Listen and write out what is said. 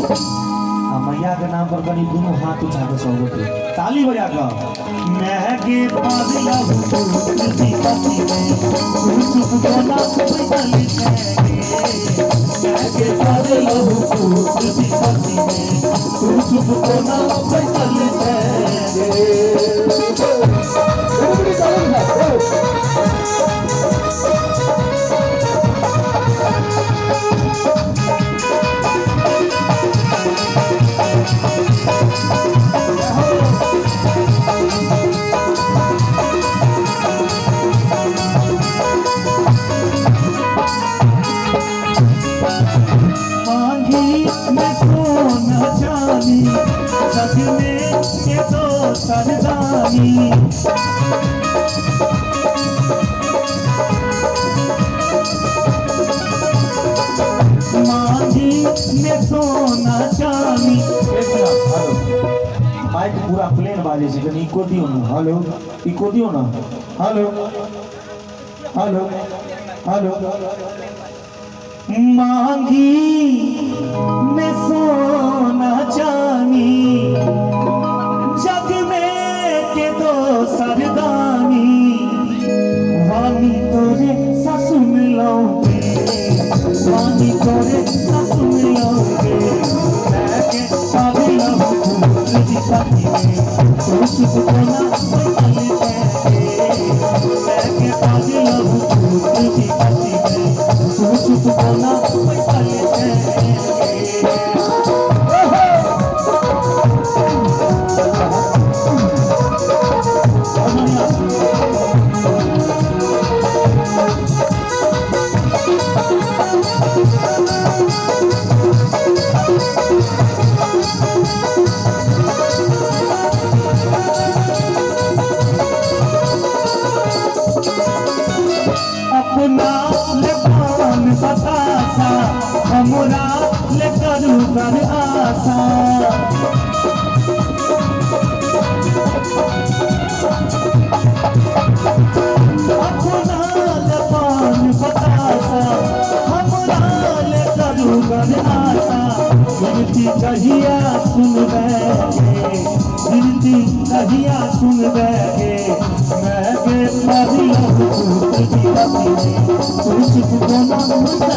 मैया के नाम पर कहीं दोनों हाथ उठा के सब ताली बजा कर मैं के पागला माइक पूरा प्लेन बाजे से कहीं इको दियो ना हेलो इको दियो ना हेलो हेलो हेलो मांगी में सोना चांदी जग में के दो सरदानी वानी तोरे सासु मिलाओगे वानी तोरे सासु मिलाओगे मैं के पागल हूँ तुझी साथी में तू चुप होना पैसाली मैं के पागल हूँ तुझी साथी में तू चुप होना पैसाली हमरा ले करू कर आशा अपना ले पान बतासा हमरा ले करू कर आशा गिनती कहिया सुन बैगे गिनती कहिया सुन बैगे मैं के पागल हूँ तुझी बाती में तू चुप होना